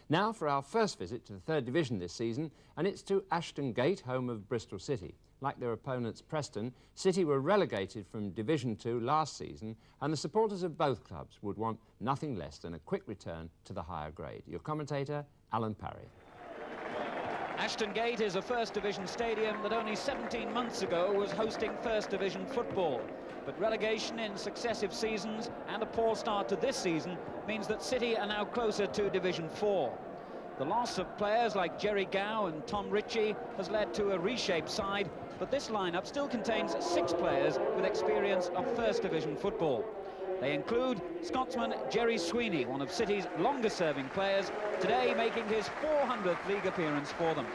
Now for our first visit to the third division this season, and it's to Ashton Gate, home of Bristol City. Like their opponents Preston, City were relegated from Division 2 last season, and the supporters of both clubs would want nothing less than a quick return to the higher grade. Your commentator, Alan Parry. Ashton Gate is a First Division stadium that only 17 months ago was hosting First Division football. But relegation in successive seasons and a poor start to this season means that City are now closer to Division 4. The loss of players like Jerry Gow and Tom Ritchie has led to a reshaped side, but this lineup still contains 6 players with experience of First Division football. They include Scotsman Jerry Sweeney, one of City's longest-serving players, today making his 400th league appearance for them.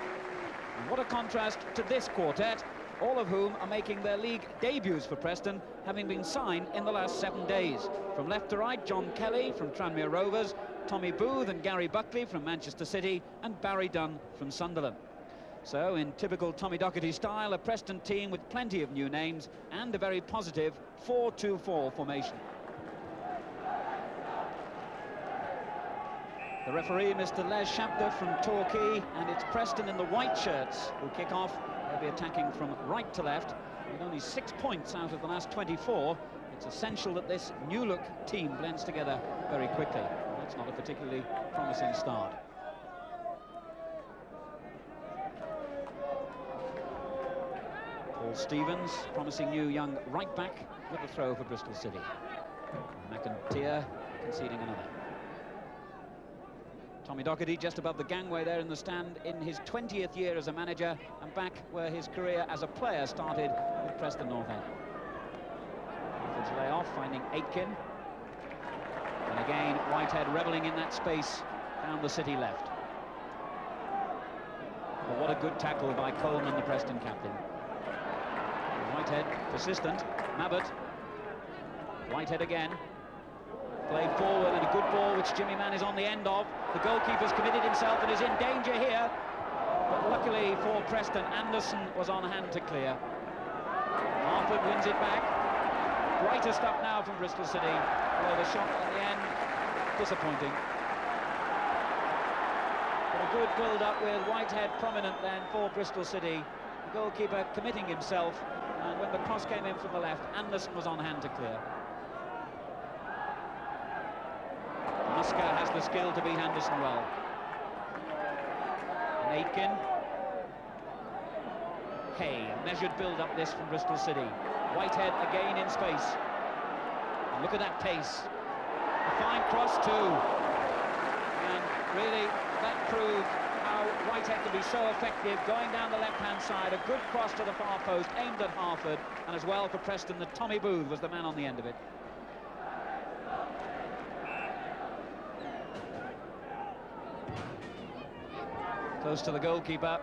And what a contrast to this quartet, all of whom are making their league debuts for Preston, having been signed in the last 7 days. From left to right, John Kelly from Tranmere Rovers, Tommy Booth and Gary Buckley from Manchester City, and Barry Dunn from Sunderland. So, in typical Tommy Docherty style, a Preston team with plenty of new names and a very positive 4-2-4 formation. The referee, Mr. Les Chapter from Torquay, and it's Preston in the white shirts who kick off. They'll be attacking from right to left. With only 6 points out of the last 24, it's essential that this new-look team blends together very quickly. That's not a particularly promising start. Paul Stevens, promising new young right-back, with the throw for Bristol City. McIntyre conceding another. Tommy Docherty just above the gangway there in the stand in his 20th year as a manager, and back where his career as a player started with Preston North End. Methods lay off, finding Aitken. And again, Whitehead revelling in that space down the City left. But what a good tackle by Coleman, the Preston captain. Whitehead persistent. Mabbott. Whitehead again. Played forward, and a good ball which Jimmy Mann is on the end of. The goalkeeper's committed himself and is in danger here. But luckily for Preston, Anderson was on hand to clear. Harford wins it back. Brighter stuff now from Bristol City. Although the shot at the end, disappointing. But a good build-up with Whitehead prominent then for Bristol City. The goalkeeper committing himself, and when the cross came in from the left, Anderson was on hand to clear. Musker has the skill to beat Anderson well. And Aitken. Hay, a measured build-up this from Bristol City. Whitehead again in space. And look at that pace. A fine cross too. And really, that proved how Whitehead can be so effective, going down the left-hand side. A good cross to the far post, aimed at Harford. And as well for Preston, that Tommy Booth was the man on the end of it. Close to the goalkeeper.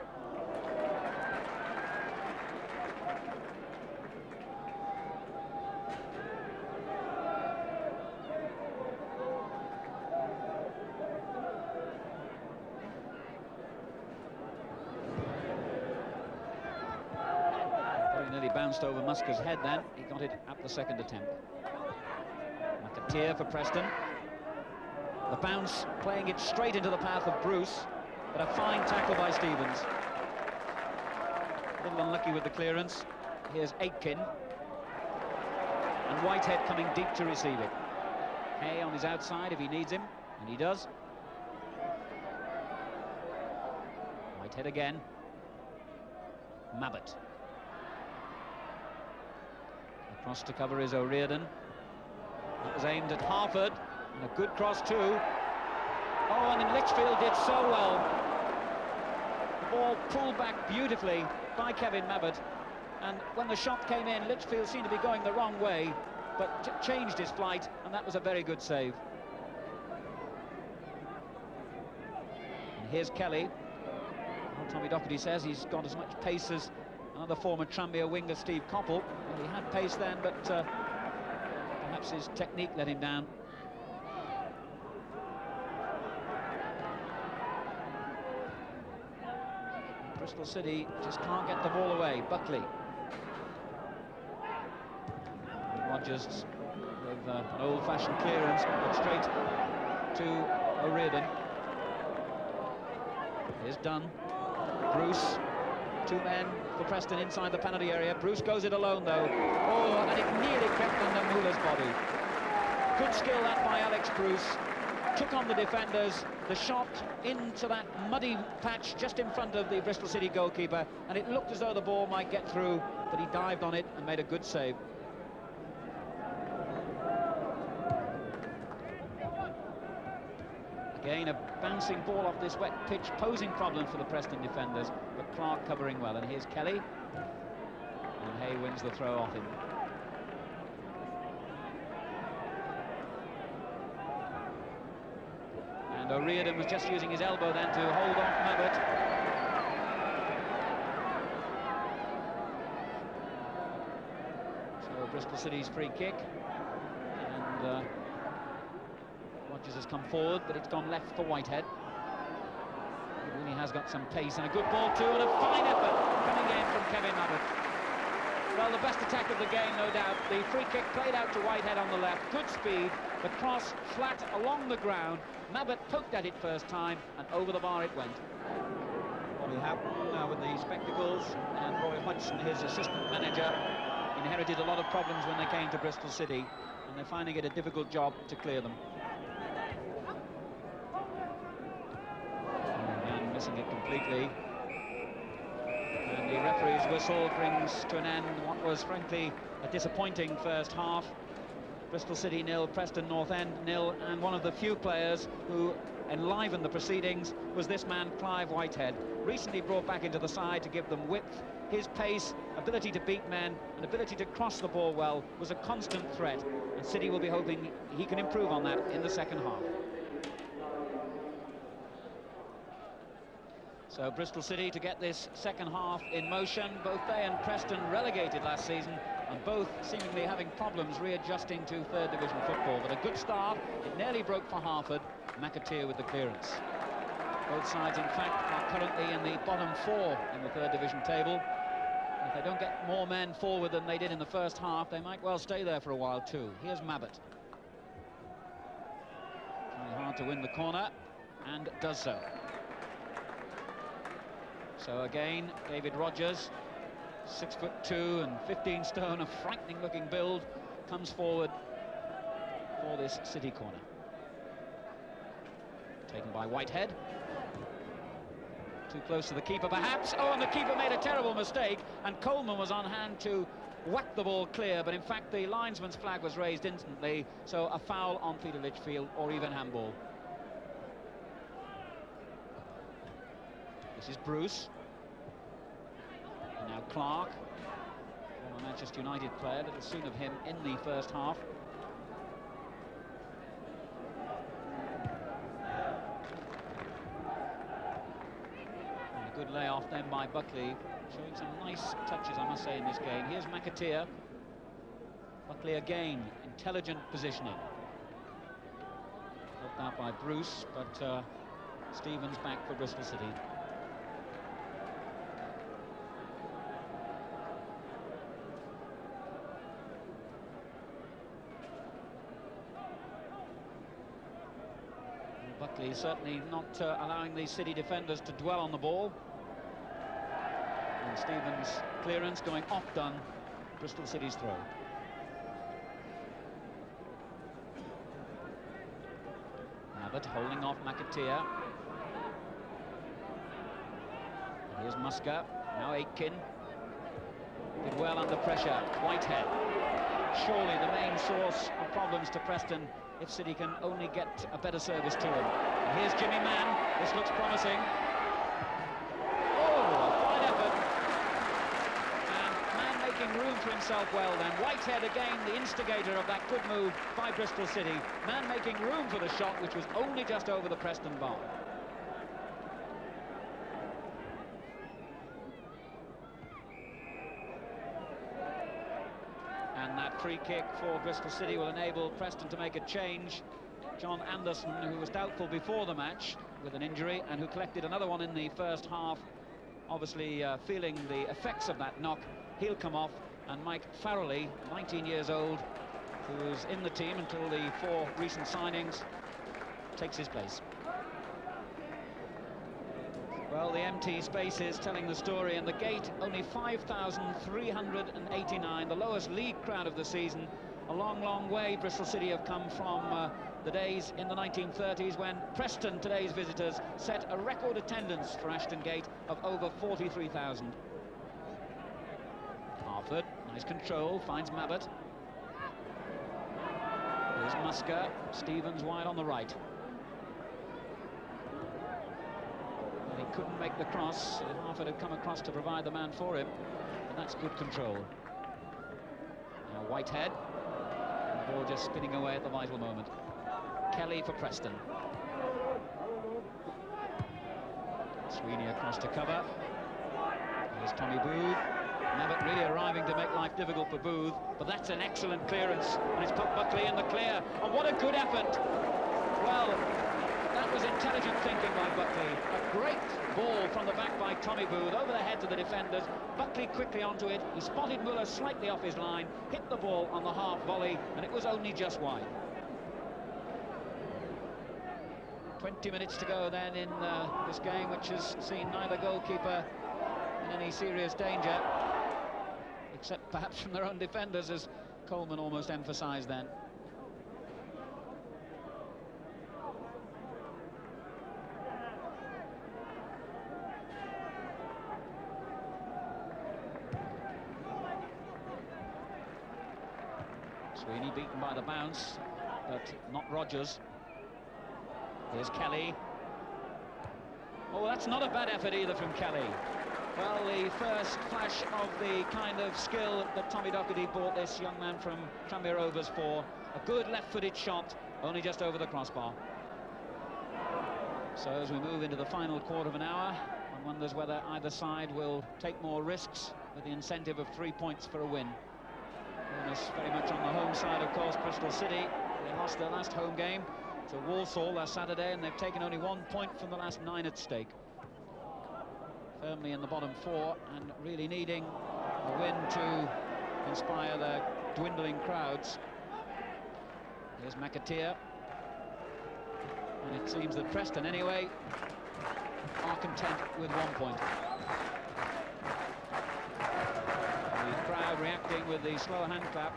Very nearly bounced over Musker's head then. He got it at the second attempt. McIntyre for Preston. The bounce playing it straight into the path of Bruce. But a fine tackle by Stevens. A little unlucky with the clearance. Here's Aitken. And Whitehead coming deep to receive it. Hay on his outside if he needs him, and he does. Whitehead again. Mabbott. Across to cover is O'Riordan. That was aimed at Harford, and a good cross too. Oh, and then Litchfield did so well. The ball pulled back beautifully by Kevin Mabbott, and when the shot came in, Litchfield seemed to be going the wrong way, but changed his flight, and that was a very good save. And here's Kelly. Well, Tommy Docherty says he's got as much pace as another former Tranmere winger, Steve Coppell. Well, he had pace then, but perhaps his technique let him down. Bristol City just can't get the ball away. Buckley. Rodgers with an old-fashioned clearance, but straight to O'Riordan. Here's Dunn. Bruce. 2 men for Preston inside the penalty area. Bruce goes it alone, though. Oh, and it nearly kept under Muller's body. Good skill that by Alex Bruce. Took on the defenders. The shot into that muddy patch just in front of the Bristol City goalkeeper, and it looked as though the ball might get through, but he dived on it and made a good save. Again, a bouncing ball off this wet pitch, posing problems for the Preston defenders, but Clark covering well. And here's Kelly. And Hay wins the throw off him. And O'Riordan was just using his elbow then to hold off Mabbott. So Bristol City's free kick. And Rodgers has come forward, but it's gone left for Whitehead. He really has got some pace, and a good ball too, and a fine effort coming in from Kevin Mabbott. Well, the best attack of the game, no doubt. The free kick played out to Whitehead on the left, good speed, the cross flat along the ground. Mabbott poked at it first time, and over the bar it went. Bob Houghton with the spectacles, and Roy Hodgson, his assistant manager, inherited a lot of problems when they came to Bristol City, and they're finding it a difficult job to clear them. And missing it completely. And the referee's whistle brings to an end what was frankly a disappointing first half. Bristol City 0, Preston North End 0, and one of the few players who enlivened the proceedings was this man, Clive Whitehead, recently brought back into the side to give them width. His pace, ability to beat men, and ability to cross the ball well was a constant threat, and City will be hoping he can improve on that in the second half. So Bristol City to get this second half in motion. Both they and Preston relegated last season, and both seemingly having problems readjusting to third division football. But a good start. It nearly broke for Harford. McAteer with the clearance. Both sides, in fact, are currently in the bottom 4 in the third division table. If they don't get more men forward than they did in the first half, they might well stay there for a while too. Here's Mabbott. Trying hard to win the corner, and does so. So again, David Rodgers, 6'2" and 15 stone, a frightening looking build, comes forward for this City corner. Taken by Whitehead. Too close to the keeper perhaps. Oh, and the keeper made a terrible mistake, and Coleman was on hand to whack the ball clear, but in fact the linesman's flag was raised instantly, so a foul on Peter Litchfield, or even handball. This is Bruce. And now Clark, former Manchester United player. Little seen of him in the first half. And a good layoff then by Buckley, showing some nice touches, I must say, in this game. Here's McAteer. Buckley again, intelligent positioning. Helped out by Bruce, but Stevens back for Bristol City. Buckley certainly not allowing the City defenders to dwell on the ball. And Stevens' clearance going off Dunn, Bristol City's throw. Mabbott holding off McAteer. And here's Musker, now Aitken. Did well under pressure, Whitehead. Surely the main source of problems to Preston if City can only get a better service to them. And here's Jimmy Mann. This looks promising. Oh, a fine effort. And Mann making room for himself well then. Whitehead again, the instigator of that good move by Bristol City. Mann making room for the shot, which was only just over the Preston bar. And that free kick for Bristol City will enable Preston to make a change. John Anderson, who was doubtful before the match with an injury and who collected another one in the first half, obviously feeling the effects of that knock, he'll come off. And Mike Farrelly, 19 years old, who was in the team until the 4 recent signings, takes his place. Well, the empty spaces telling the story, and the gate only 5,389, the lowest league crowd of the season. A long, long way Bristol City have come from the days in the 1930s when Preston, today's visitors, set a record attendance for Ashton Gate of over 43,000. Harford, nice control, finds Mabbott. Here's Musker, Stevens wide on the right. He couldn't make the cross. Harford had come across to provide the man for him, and that's good control. Now Whitehead, and the ball just spinning away at the vital moment. Kelly for Preston. Sweeney across to cover. Here's Tommy Booth. Mabbott really arriving to make life difficult for Booth, but that's an excellent clearance, and it's put Buckley in the clear. And what a good effort! Well, that was intelligent thinking by Buckley. A great ball from the back by Tommy Booth over the heads of the defenders. Buckley quickly onto it. He spotted Muller slightly off his line, hit the ball on the half volley, and it was only just wide. 20 minutes to go then in this game, which has seen neither goalkeeper in any serious danger, except perhaps from their own defenders, as Coleman almost emphasised then. Sweeney beaten by the bounce, but not Rogers. Here's Kelly. Oh, that's not a bad effort either from Kelly. Well, the first flash of the kind of skill that Tommy Docherty brought this young man from Tranmere Rovers for. A good left-footed shot, only just over the crossbar. So as we move into the final quarter of an hour, one wonders whether either side will take more risks with the incentive of 3 points for a win. Bonus very much on the home side, of course, Bristol City. They lost their last home game to Walsall last Saturday, and they've taken only 1 point from the last 9 at stake. Firmly in the bottom 4, and really needing a win to inspire their dwindling crowds. Here's McAteer. And it seems that Preston, anyway, are content with 1 point. The crowd reacting with the slow hand clap.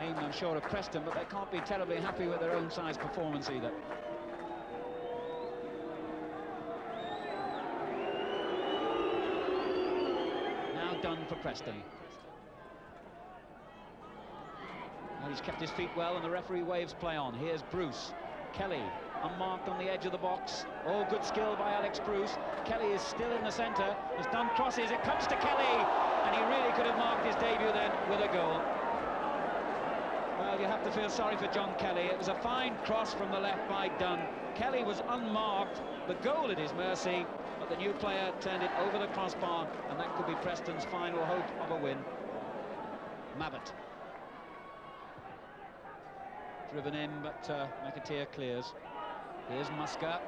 Aimed, I'm sure, at Preston, but they can't be terribly happy with their own side's performance either. Now done for Preston. Well, he's kept his feet well, and the referee waves play on. Here's Bruce. Kelly, unmarked on the edge of the box. Oh, good skill by Alex Bruce. Kelly is still in the centre. Has done crosses. It comes to Kelly, and he really could have marked his debut then with a goal. Well, you have to feel sorry for John Kelly. It was a fine cross from the left by Dunn. Kelly was unmarked, the goal at his mercy, but the new player turned it over the crossbar, and that could be Preston's final hope of a win. Mabbott. Driven in, but McAteer clears. Here's Musker.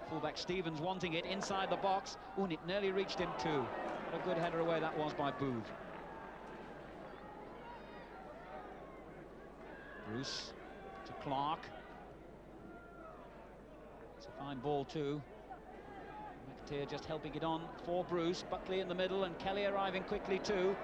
Fullback Stevens wanting it inside the box. Oh, and it nearly reached him too. What a good header away that was by Booth. Bruce to Clark. It's a fine ball too. McAteer just helping it on for Bruce. Buckley in the middle, and Kelly arriving quickly too.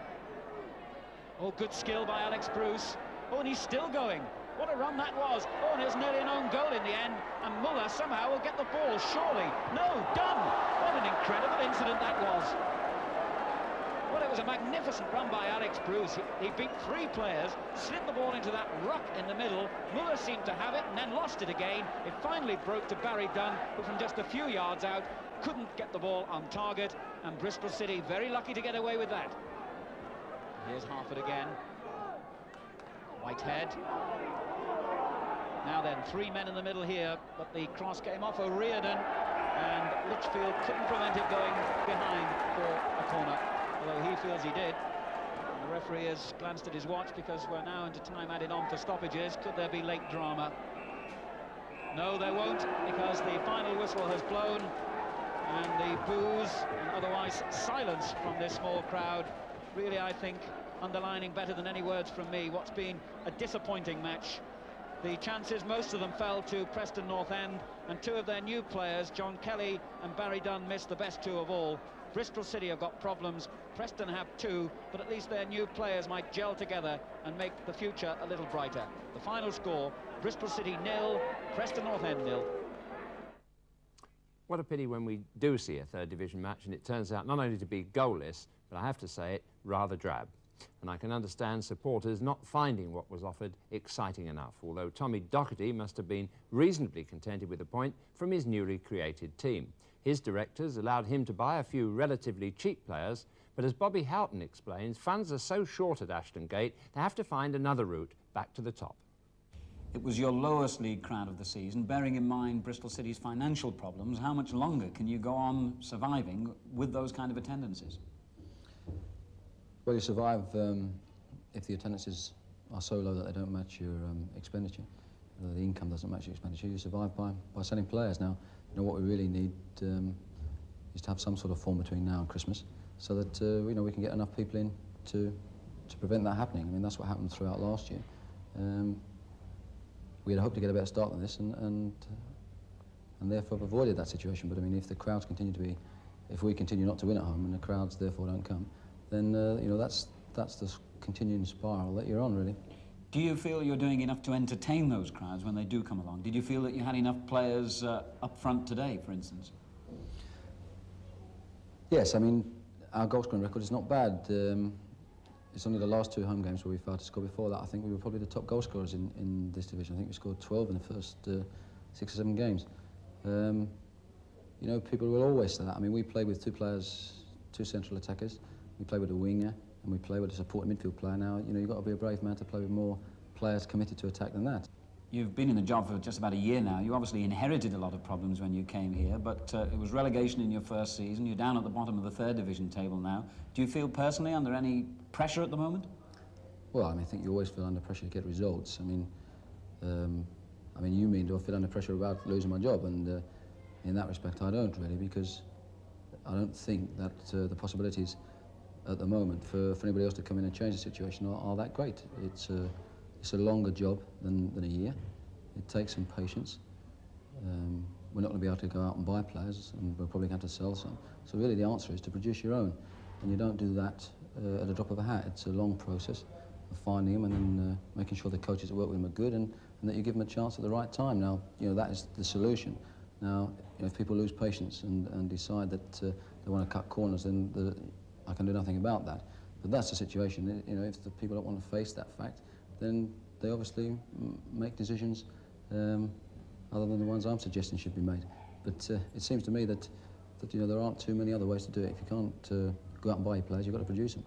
Oh, good skill by Alex Bruce. Oh, and he's still going. What a run that was. Oh, and there's nearly an own goal in the end, and Muller somehow will get the ball, surely. No, done. What an incredible incident that was. Well, it was a magnificent run by Alex Bruce. He beat 3 players, slid the ball into that ruck in the middle. Muller seemed to have it and then lost it again. It finally broke to Barry Dunn, who from just a few yards out couldn't get the ball on target, and Bristol City very lucky to get away with that. Here's Harford again. Whitehead. Now then, 3 men in the middle here, but the cross came off O'Riordan, and Litchfield couldn't prevent it going behind for a corner, although he feels he did. And the referee has glanced at his watch because we're now into time added on for stoppages. Could there be late drama? No, there won't, because the final whistle has blown, and the boos and otherwise silence from this small crowd really, I think, underlining better than any words from me what's been a disappointing match. the chances, most of them fell to Preston North End, and two of their new players, John Kelly and Barry Dunn, missed the best two of all. Bristol City have got problems, Preston have two, but at least their new players might gel together and make the future a little brighter. The final score, Bristol City 0, Preston North End 0. What a pity when we do see a third division match and it turns out not only to be goalless, but I have to say it, rather drab. And I can understand supporters not finding what was offered exciting enough, although Tommy Docherty must have been reasonably contented with a point from his newly created team. His directors allowed him to buy a few relatively cheap players, but as Bobby Houghton explains, funds are so short at Ashton Gate, they have to find another route back to the top. It was your lowest league crowd of the season. Bearing in mind Bristol City's financial problems, how much longer can you go on surviving with those kind of attendances? Well, you survive if the attendances are so low that they don't match your expenditure. The income doesn't match your expenditure. You survive by selling players. Now, you know what we really need is to have some sort of form between now and Christmas, so that you know, we can get enough people in to prevent that happening. I mean, that's what happened throughout last year. We had hoped to get a better start than this, and therefore have avoided that situation. But I mean, if the crowds continue to be, if we continue not to win at home and the crowds therefore don't come, then you know, that's the continuing spiral that you're on, really. Do you feel you're doing enough to entertain those crowds when they do come along? Did you feel that you had enough players up front today, for instance? Yes, I mean, our goal scoring record is not bad. It's only the last two home games where we failed to score. Before that, I think we were probably the top goal scorers in this division. I think we scored 12 in the first 6 or 7 games. You know, people will always say that. I mean, we play with two players, two central attackers. We play with a winger, and we play with a supporting midfield player. Now, you know, you've got to be a brave man to play with more players committed to attack than that. You've been in the job for just about a year now. You obviously inherited a lot of problems when you came here, but it was relegation in your first season. You're down at the bottom of the third division table now. Do you feel personally under any pressure at the moment? Well, I mean, I think you always feel under pressure to get results. I mean, you mean, do I feel under pressure about losing my job? And in that respect, I don't really, because I don't think that the possibilities at the moment for anybody else to come in and change the situation are that great. It's a longer job than a year. It takes some patience. We're not going to be able to go out and buy players, and we're probably going to have to sell some. So really the answer is to produce your own, and you don't do that at a drop of a hat. It's a long process of finding them and then making sure the coaches that work with them are good, and that you give them a chance at the right time. Now, you know, that is the solution. Now, you know, if people lose patience and decide that they want to cut corners, then I can do nothing about that. But that's the situation. You know, if the people don't want to face that fact, then they obviously make decisions other than the ones I'm suggesting should be made. But it seems to me that you know, there aren't too many other ways to do it. If you can't go out and buy your players, you've got to produce them.